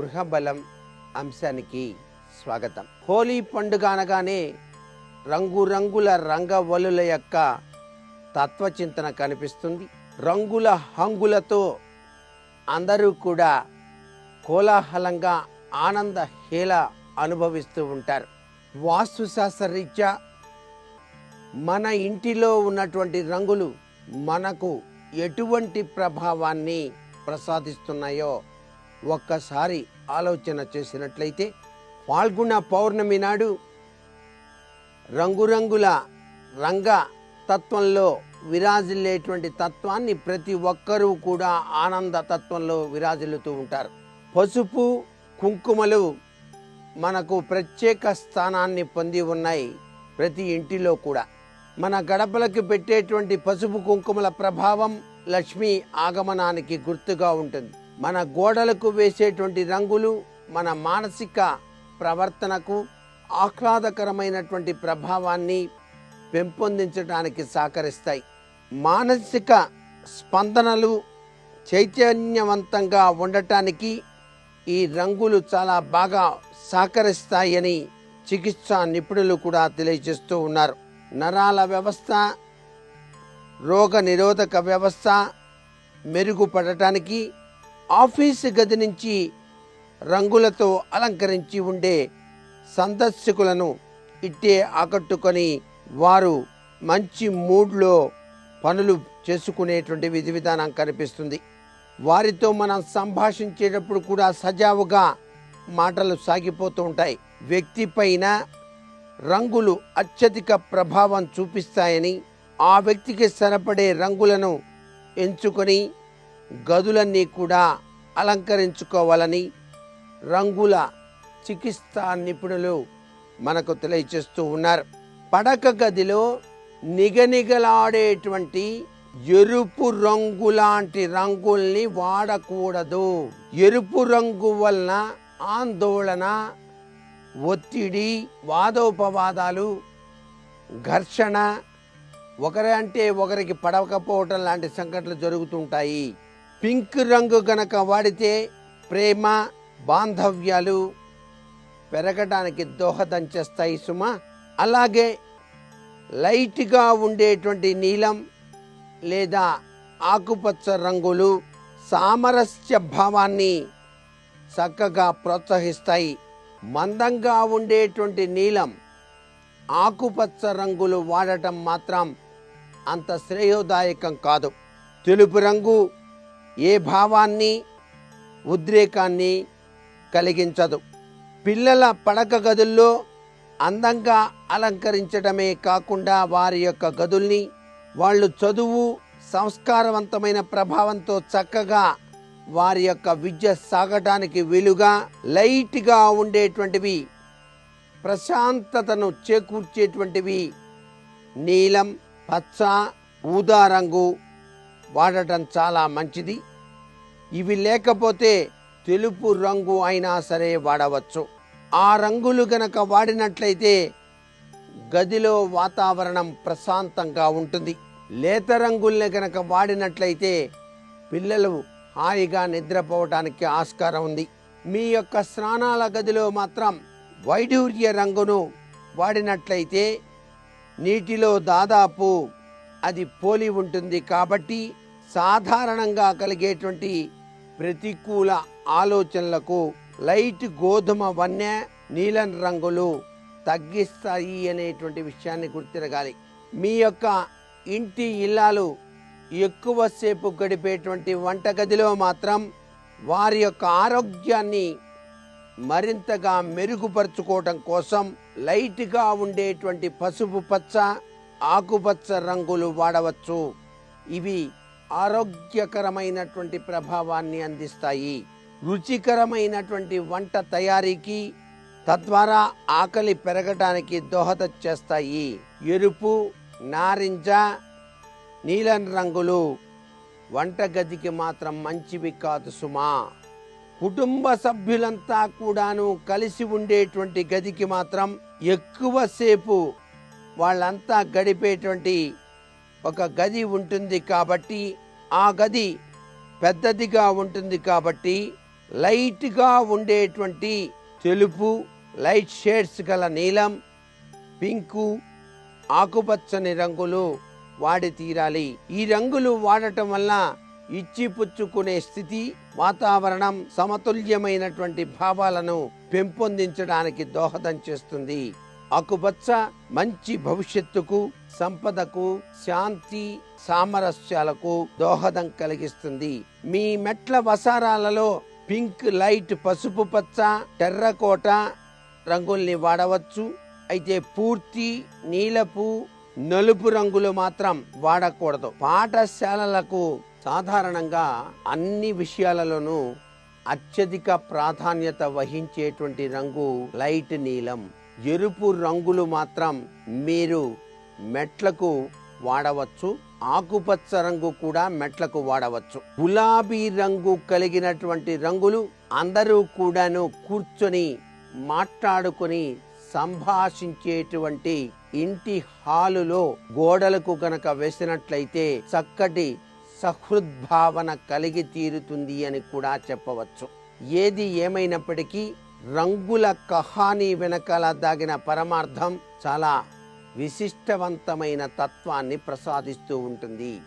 గృహబలం అంశానికి స్వాగతం. హోలీ పండుగ అనగానే రంగురంగుల రంగవల్లుల యొక్క తత్వచింతన కనిపిస్తుంది. రంగుల హంగులతో అందరూ కూడా కోలాహలంగా ఆనంద హేళ అనుభవిస్తూ ఉంటారు. వాస్తుశాస్త్ర రీత్యా మన ఇంటిలో ఉన్నటువంటి రంగులు మనకు ఎటువంటి ప్రభావాన్ని ప్రసాదిస్తున్నాయో ఒక్కసారి ఆలోచన చేసినట్లయితే, పాల్గొన పౌర్ణమి నాడు రంగురంగుల రంగ తత్వంలో విరాజిల్లేటువంటి తత్వాన్ని ప్రతి ఒక్కరూ కూడా ఆనంద తత్వంలో విరాజిల్లుతూ ఉంటారు. పసుపు కుంకుమలు మనకు ప్రత్యేక స్థానాన్ని పొంది ఉన్నాయి. ప్రతి ఇంటిలో కూడా మన గడపలకి పెట్టేటువంటి పసుపు కుంకుమల ప్రభావం లక్ష్మీ ఆగమనానికి గుర్తుగా ఉంటుంది. మన గోడలకు వేసేటువంటి రంగులు మన మానసిక ప్రవర్తనకు ఆహ్లాదకరమైనటువంటి ప్రభావాన్ని పెంపొందించడానికి సహకరిస్తాయి. మానసిక స్పందనలు చైతన్యవంతంగా ఉండటానికి ఈ రంగులు చాలా బాగా సహకరిస్తాయని చికిత్సా నిపుణులు కూడా తెలియజేస్తూ ఉన్నారు. నరాల వ్యవస్థ, రోగ నిరోధక వ్యవస్థ మెరుగుపడటానికి ఆఫీసు గది నుంచి రంగులతో అలంకరించి ఉండే సందర్శకులను ఇట్టే ఆకట్టుకొని వారు మంచి మూడ్లో పనులు చేసుకునేటువంటి విధి విధానం కనిపిస్తుంది. వారితో మనం సంభాషించేటప్పుడు కూడా సజావుగా మాటలు సాగిపోతూ ఉంటాయి. వ్యక్తి పైన రంగులు అత్యధిక ప్రభావం చూపిస్తాయని, ఆ వ్యక్తికి సరిపడే రంగులను ఎంచుకొని గదులన్నీ కూడా అలంకరించుకోవాలని రంగుల చికిత్సా నిపుణులు మనకు తెలియజేస్తూ ఉన్నారు. పడక గదిలో నిగనిగలాడేటువంటి ఎరుపు రంగు లాంటి రంగుల్ని వాడకూడదు. ఎరుపు రంగు వలన ఆందోళన, ఒత్తిడి, వాదోపవాదాలు, ఘర్షణ, ఒకరి అంటే ఒకరికి పడకపోవటం లాంటి సంఘటనలు జరుగుతుంటాయి. పింక్ రంగు గనక వాడితే ప్రేమ, బాంధవ్యాలు పెరగడానికి దోహదం చేస్తాయి సుమా. అలాగే లైట్గా ఉండేటువంటి నీలం లేదా ఆకుపచ్చ రంగులు సామరస్య భావాన్ని చక్కగా ప్రోత్సహిస్తాయి. మందంగా ఉండేటువంటి నీలం, ఆకుపచ్చ రంగులు వాడటం మాత్రం అంత శ్రేయోదాయకం కాదు. తెలుపు రంగు ఏ భావాన్ని, ఉద్రేకాన్ని కలిగించదు. పిల్లల పడక గదుల్లో అందంగా అలంకరించడమే కాకుండా వారి యొక్క గదుల్ని వాళ్ళు చదువు, సంస్కారవంతమైన ప్రభావంతో చక్కగా వారి యొక్క విద్య సాగటానికి వీలుగా లైట్గా ఉండేటువంటివి, ప్రశాంతతను చేకూర్చేటువంటివి నీలం, పచ్చ, ఊదా రంగు వాడటం చాలా మంచిది. ఇవి లేకపోతే తెలుపు రంగు అయినా సరే వాడవచ్చు. ఆ రంగులు గనక వాడినట్లయితే గదిలో వాతావరణం ప్రశాంతంగా ఉంటుంది. లేత రంగుల్ని గనక వాడినట్లయితే పిల్లలు హాయిగా నిద్రపోవటానికి ఆస్కారం ఉంది. మీ యొక్క స్నానాల గదిలో మాత్రం వైఢూర్య రంగును వాడినట్లయితే నీటిలో దాదాపు అది పోలి ఉంటుంది. కాబట్టి సాధారణంగా కలిగేటువంటి ప్రతికూల ఆలోచనలకు లైట్ గోధుమ వన్నె, నీలం రంగులు తగ్గిస్తాయి అనేటువంటి విషయాన్ని గుర్తిరగాలి. మీ యొక్క ఇంటి ఇల్లాలు ఎక్కువసేపు గడిపేటువంటి వంటగదిలో మాత్రం వారి యొక్క ఆరోగ్యాన్ని మరింతగా మెరుగుపరుచుకోవటం కోసం లైట్గా ఉండేటువంటి పసుపు పచ్చ, ఆకుపచ్చ రంగులు వాడవచ్చు. ఇవి ఆరోగ్యకరమైనటువంటి ప్రభావాన్ని అందిస్తాయి. రుచికరమైనటువంటి వంట తయారీకి, తద్వారా ఆకలి పెరగడానికి దోహదం చేస్తాయి. ఎరుపు, నారింజ, నీలం రంగులు వంటగదికి మాత్రం మంచివి కాదు సుమా. కుటుంబ సభ్యులంతా కూడాను కలిసి ఉండేటువంటి గదికి మాత్రం ఎక్కువసేపు వాళ్ళంతా గడిపేటువంటి ఒక గది ఉంటుంది. కాబట్టి ఆ గది పెద్దదిగా ఉంటుంది. కాబట్టి లైట్ గా ఉండేటువంటి తెలుపు, లైట్ షేడ్స్ గల నీలం, పింకు, ఆకుపచ్చని రంగులు వాడి తీరాలి. ఈ రంగులు వాడటం వల్ల ఇచ్చిపుచ్చుకునే స్థితి, వాతావరణం, సమతుల్యమైనటువంటి భావాలను పెంపొందించడానికి దోహదం చేస్తుంది. ఆకుపచ్చ మంచి భవిష్యత్తుకు, సంపదకు, శాంతి, సామరస్యాలకు దోహదం కలిగిస్తుంది. మీ మెట్ల వసారాలలో పింక్, లైట్ పసుపు పచ్చ, టెర్రకోట రంగుల్ని వాడవచ్చు. అయితే పూర్తి నీలపు, నలుపు రంగులు మాత్రం వాడకూడదు. పాఠశాలలకు సాధారణంగా అన్ని విషయాలలోనూ అత్యధిక ప్రాధాన్యత వహించేటువంటి రంగు లైట్ నీలం. ఎరుపు రంగులు మాత్రం మీరు మెట్లకు వాడవచ్చు. ఆకుపచ్చ రంగు కూడా మెట్లకు వాడవచ్చు. గులాబీ రంగు కలిగినటువంటి రంగులు అందరూ కూడాను కూర్చొని మాట్లాడుకొని సంభాషించేటువంటి ఇంటి హాలులో గోడలకు గనక వేసినట్లయితే చక్కటి సహృద్భావన కలిగి తీరుతుంది అని కూడా చెప్పవచ్చు. ఏది ఏమైనప్పటికీ రంగుల కహానీ వెనకాల దాగిన పరమార్థం చాలా విశిష్టవంతమైన తత్వాన్ని ప్రసాదిస్తూ ఉంటుంది.